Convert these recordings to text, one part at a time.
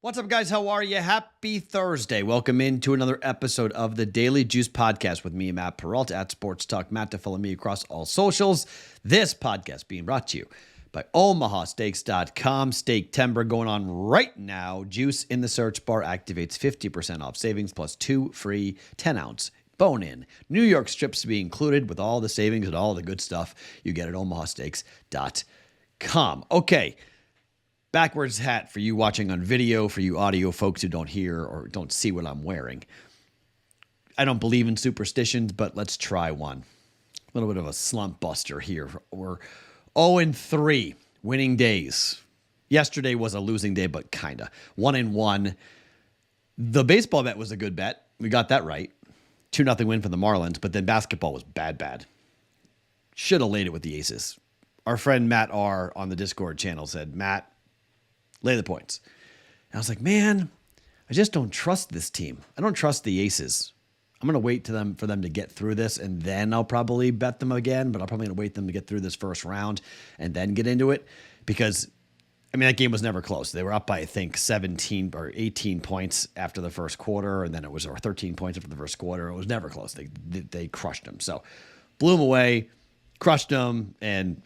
What's up, guys? How are you? Happy Thursday. Welcome into another episode of the Daily Juice Podcast with me, Matt Perrault, at Sports Talk Matt, to follow me across all socials. This podcast being brought to you by OmahaSteaks.com. Steak Timber going on right now. Juice in the search bar activates 50% off savings plus 2 free 10-ounce bone-in New York strips to be included with all the savings and all the good stuff you get at OmahaSteaks.com. Okay. Backwards hat for you watching on video, for you audio folks who don't hear or don't see what I'm wearing. I don't believe in superstitions, but let's try one. A little bit of a slump buster here. We're 0-3 winning days. Yesterday was a losing day, but kind of. 1-1. The baseball bet was a good bet. We got that right. 2-0 win for the Marlins, but then basketball was bad. Should have laid it with the Aces. Our friend Matt R. on the Discord channel said, Matt, lay the points. And I was like, man, I just don't trust this team. I don't trust the Aces. I'm going to wait for them to get through this, and then I'll probably bet them again, but I'll probably wait them to get through this first round and then get into it because, I mean, that game was never close. They were up by, I think, 17 or 18 points after the first quarter, and then it was or 13 points after the first quarter. It was never close. They crushed them. So blew them away, crushed them, and,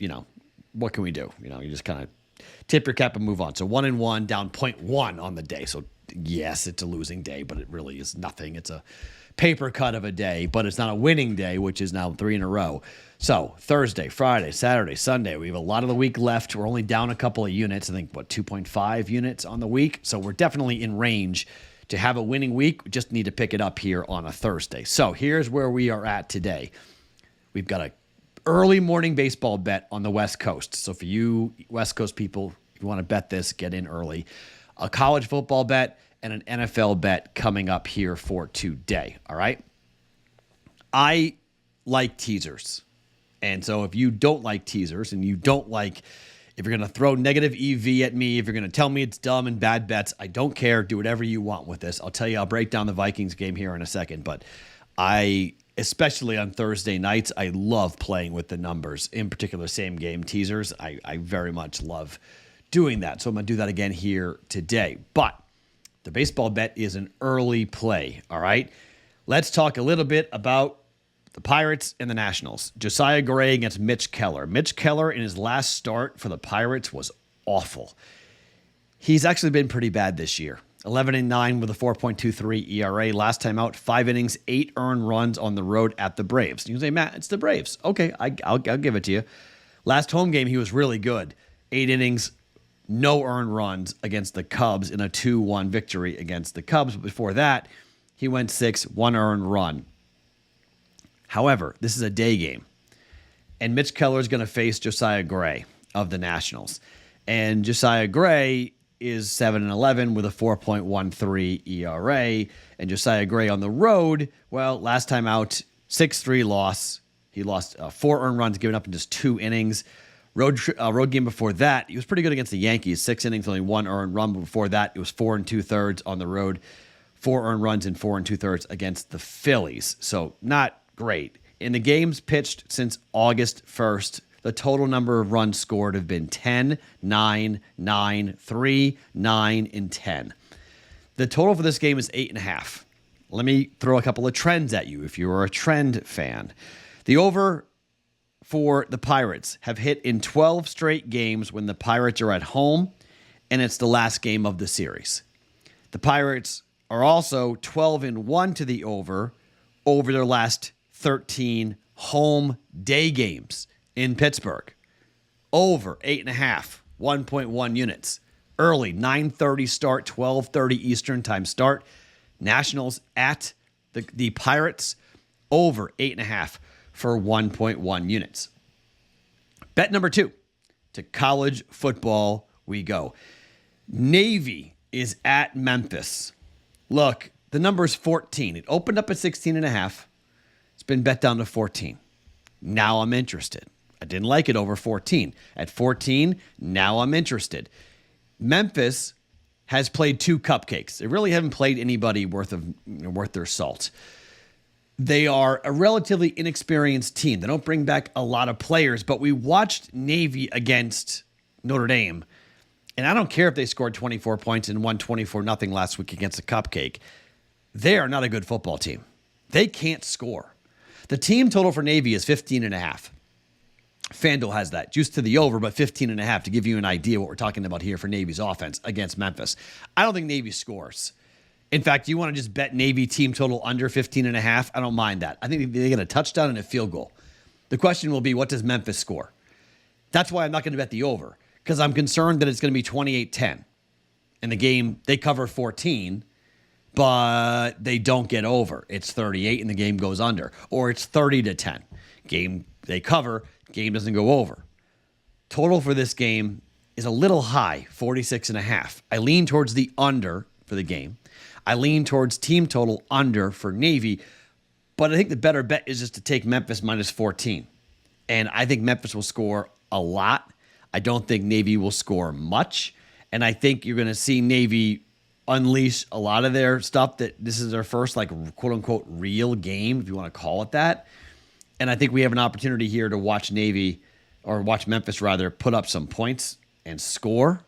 what can we do? You just kind of tip your cap and move on. So 1-1, down 0.1 on the day. So yes, it's a losing day, but it really is nothing. It's a paper cut of a day, but it's not a winning day, which is now 3 in a row. So Thursday, Friday, Saturday, Sunday, we have a lot of the week left. We're only down a couple of units. I think, 2.5 units on the week. So we're definitely in range to have a winning week. We just need to pick it up here on a Thursday. So here's where we are at today. We've got a early morning baseball bet on the West Coast. So for you West Coast people, if you want to bet this, get in early. A college football bet and an NFL bet coming up here for today. All right. I like teasers. And so if you don't like teasers and you don't like, if you're going to throw negative EV at me, if you're going to tell me it's dumb and bad bets, I don't care. Do whatever you want with this. I'll tell you, I'll break down the Vikings game here in a second, but especially on Thursday nights, I love playing with the numbers, in particular same game teasers. I very much love doing that. So I'm going to do that again here today. But the baseball bet is an early play, all right? Let's talk a little bit about the Pirates and the Nationals. Josiah Gray against Mitch Keller. Mitch Keller in his last start for the Pirates was awful. He's actually been pretty bad this year. 11-9 with a 4.23 ERA. Last time out, 5 innings, 8 earned runs on the road at the Braves. You can say, Matt, it's the Braves. Okay, I'll give it to you. Last home game, he was really good. 8 innings, no earned runs against the Cubs in a 2-1 victory against the Cubs. But before that, he went 6, 1 earned run. However, this is a day game, and Mitch Keller is going to face Josiah Gray of the Nationals. And Josiah Gray is 7-11 with a 4.13 ERA. And Josiah Gray on the road, well, last time out, 6-3 loss. He lost 4 earned runs given up in just 2 innings. Road game before that, he was pretty good against the Yankees. 6 innings, only 1 earned run. But before that, it was 4 2/3 on the road. 4 earned runs and 4 2/3 against the Phillies. So not great. In the games pitched since August 1st, the total number of runs scored have been 10, 9, 9, 3, 9, and 10. The total for this game is 8.5. Let me throw a couple of trends at you if you are a trend fan. The over for the Pirates have hit in 12 straight games when the Pirates are at home, and it's the last game of the series. The Pirates are also 12-1 to the over their last 13 home day games in Pittsburgh. Over 8.5, 1.1 units. Early, 9:30 start, 12:30 Eastern time start. Nationals at the Pirates, over 8.5 for 1.1 units. Bet number 2, to college football we go. Navy is at Memphis. Look, the number is 14. It opened up at 16.5. It's been bet down to 14. Now I'm interested. I didn't like it over 14. At 14, now I'm interested. Memphis has played 2 cupcakes. They really haven't played anybody worth their salt. They are a relatively inexperienced team. They don't bring back a lot of players, but we watched Navy against Notre Dame, And I don't care if they scored 24 points and won 24-0 last week against a cupcake. They are not a good football team. They can't score. The team total for Navy is 15.5. FanDuel has that. Juice to the over, but 15.5 to give you an idea what we're talking about here for Navy's offense against Memphis. I don't think Navy scores. In fact, you want to just bet Navy team total under 15.5? I don't mind that. I think they get a touchdown and a field goal. The question will be, what does Memphis score? That's why I'm not going to bet the over, because I'm concerned that it's going to be 28-10. In the game, they cover 14, but they don't get over. It's 38 and the game goes under. Or it's 30-10. Game they cover, game doesn't go over. Total for this game is a little high, 46.5. I lean towards the under for the game. I lean towards team total under for Navy, but I think the better bet is just to take Memphis minus 14. And I think Memphis will score a lot. I don't think Navy will score much. And I think you're going to see Navy unleash a lot of their stuff, that this is their first, like, quote unquote, real game, if you want to call it that. And I think we have an opportunity here to watch Navy, or watch Memphis rather, put up some points and score.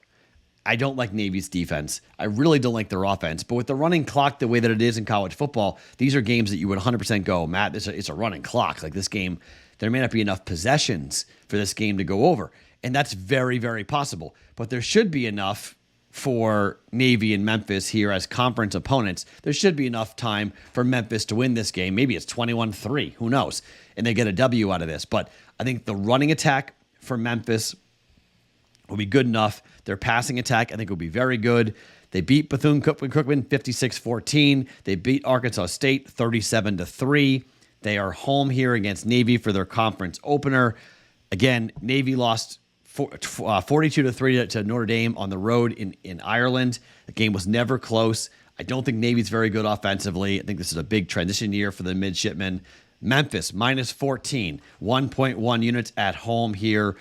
I don't like Navy's defense. I really don't like their offense. But with the running clock the way that it is in college football, these are games that you would 100% go, Matt, it's a running clock. Like, this game, there may not be enough possessions for this game to go over. And that's very, very possible. But there should be enough for Navy and Memphis here as conference opponents. There should be enough time for Memphis to win this game. Maybe it's 21-3. Who knows? And they get a W out of this. But I think the running attack for Memphis will be good enough. Their passing attack, I think, will be very good. They beat Bethune-Cookman 56-14. They beat Arkansas State 37-3. They are home here against Navy for their conference opener. Again, Navy lost 42-3 to Notre Dame on the road in Ireland. The game was never close. I don't think Navy's very good offensively. I think this is a big transition year for the midshipmen. Memphis, minus 14, 1.1 units at home here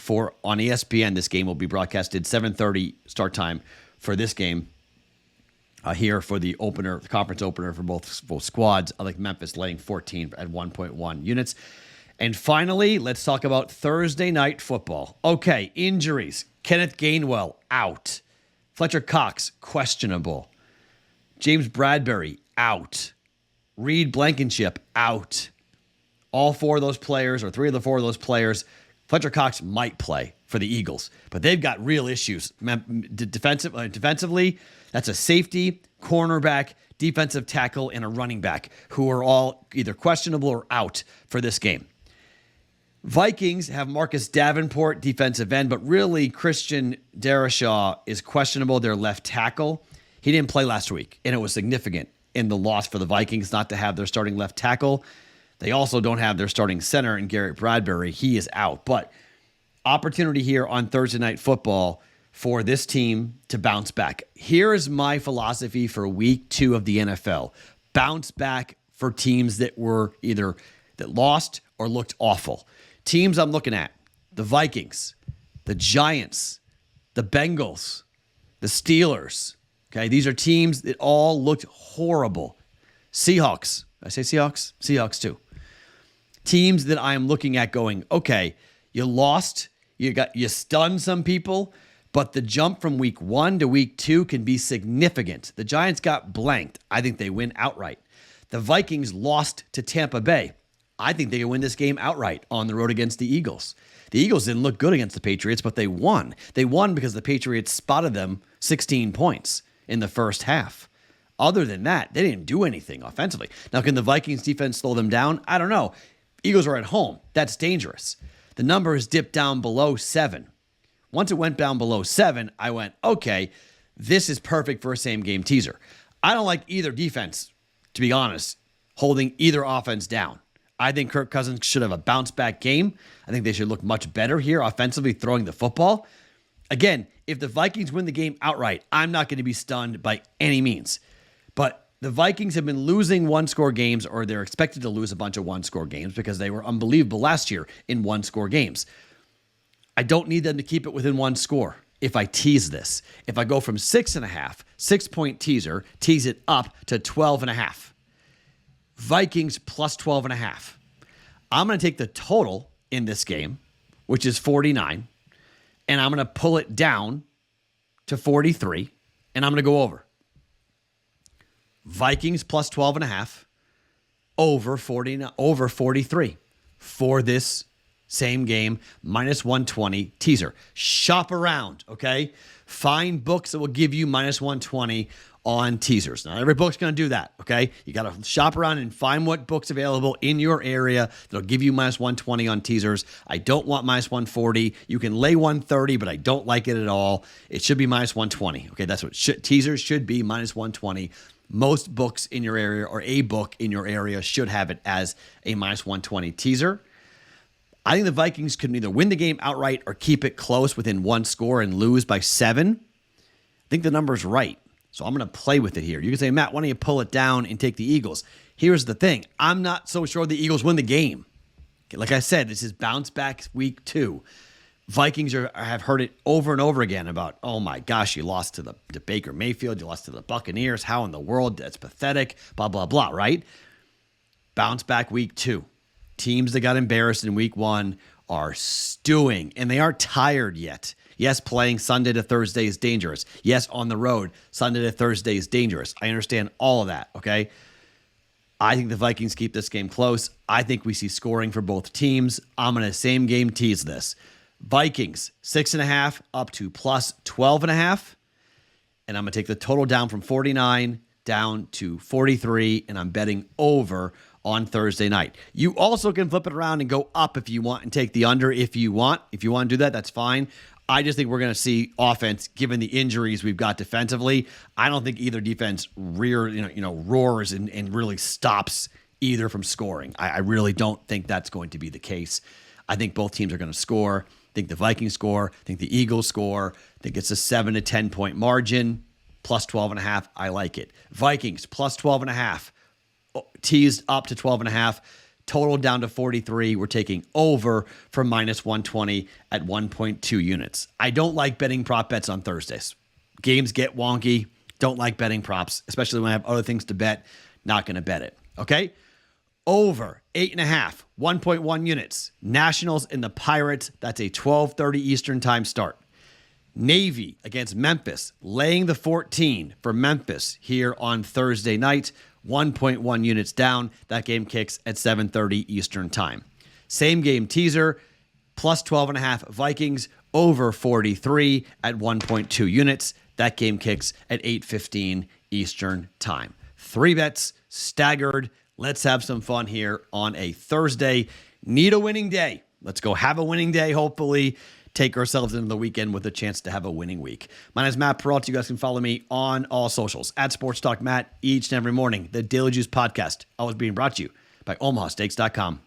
on ESPN. This game will be broadcasted 7:30 start time for this game here for the opener, the conference opener for both squads. I like Memphis laying 14 at 1.1 units. And finally, let's talk about Thursday night football. Okay, injuries. Kenneth Gainwell, out. Fletcher Cox, questionable. James Bradbury, out. Reed Blankenship, out. All four of those players, or three of the four of those players, Fletcher Cox might play for the Eagles, but they've got real issues. Defensively, that's a safety, cornerback, defensive tackle, and a running back who are all either questionable or out for this game. Vikings have Marcus Davenport, defensive end, but really Christian Darrisaw is questionable, their left tackle. He didn't play last week, and it was significant in the loss for the Vikings not to have their starting left tackle. They also don't have their starting center in Garrett Bradbury. He is out. But opportunity here on Thursday Night Football for this team to bounce back. Here is my philosophy for week 2 of the NFL. Bounce back for teams that were either that lost or looked awful. Teams I'm looking at: the Vikings, the Giants, the Bengals, the Steelers. Okay, these are teams that all looked horrible. Seahawks. Did I say Seahawks? Seahawks too. Teams that I am looking at going, okay, you lost, you stunned some people, but the jump from week 1 to week 2 can be significant. The Giants got blanked. I think they win outright. The Vikings lost to Tampa Bay. I think they can win this game outright on the road against the Eagles. The Eagles didn't look good against the Patriots, but they won. They won because the Patriots spotted them 16 points in the first half. Other than that, they didn't do anything offensively. Now, can the Vikings defense slow them down? I don't know. Eagles are at home. That's dangerous. The number has dipped down below 7. Once it went down below 7, I went, okay, this is perfect for a same-game teaser. I don't like either defense, to be honest, holding either offense down. I think Kirk Cousins should have a bounce-back game. I think they should look much better here offensively throwing the football. Again, if the Vikings win the game outright, I'm not going to be stunned by any means. But the Vikings have been losing one-score games, or they're expected to lose a bunch of one-score games because they were unbelievable last year in one-score games. I don't need them to keep it within one score if I tease this. If I go from 6.5, 6-point teaser, tease it up to 12.5. Vikings plus 12.5. I'm going to take the total in this game, which is 49, and I'm going to pull it down to 43, and I'm going to go over. Vikings plus 12.5, over 43 for this same game, minus 120 teaser. Shop around, okay? Find books that will give you minus 120 on teasers. Not every book's going to do that, okay? You got to shop around and find what book's available in your area that'll give you minus 120 on teasers. I don't want minus 140. You can lay 130, but I don't like it at all. It should be minus 120, okay? That's what teasers should be, minus 120. Most books in your area or a book in your area should have it as a minus 120 teaser. I think the Vikings could either win the game outright or keep it close within one score and lose by 7. I think the number's right. So I'm going to play with it here. You can say, Matt, why don't you pull it down and take the Eagles? Here's the thing. I'm not so sure the Eagles win the game. Like I said, this is bounce back week 2. Vikings have heard it over and over again about, oh my gosh, you lost to the Baker Mayfield. You lost to the Buccaneers. How in the world? That's pathetic. Blah, blah, blah, right? Bounce back week 2. Teams that got embarrassed in week 1 are stewing, and they aren't tired yet. Yes, playing Sunday to Thursday is dangerous. Yes, on the road, Sunday to Thursday is dangerous. I understand all of that, okay? I think the Vikings keep this game close. I think we see scoring for both teams. I'm going to same game tease this. Vikings, 6.5 up to plus 12.5. And I'm going to take the total down from 49 down to 43, and I'm betting over on Thursday night. You also can flip it around and go up if you want and take the under if you want. If you want to do that, that's fine. I just think we're going to see offense, given the injuries we've got defensively. I don't think either defense roars and really stops either from scoring. I really don't think that's going to be the case. I think both teams are going to score. I think the Vikings score. I think the Eagles score. I think it's a 7 to 10 point margin. Plus 12.5. I like it. Vikings plus 12.5. Teased up to 12.5. Total down to 43. We're taking over for minus 120 at 1.2 units. I don't like betting prop bets on Thursdays. Games get wonky. Don't like betting props, especially when I have other things to bet. Not going to bet it. Okay? Over 8.5, 1.1 units. Nationals and the Pirates. That's a 12:30 Eastern time start. Navy against Memphis, laying the 14 for Memphis here on Thursday night. 1.1 units down. That game kicks at 7:30 Eastern time. Same game teaser, plus 12.5 Vikings, over 43 at 1.2 units. That game kicks at 8:15 Eastern time. 3 bets, staggered. Let's have some fun here on a Thursday. Need a winning day. Let's go have a winning day, hopefully. Take ourselves into the weekend with a chance to have a winning week. My name is Matt Perrault. You guys can follow me on all socials at Sports Talk Matt each and every morning. The Daily Juice Podcast, always being brought to you by OmahaSteaks.com.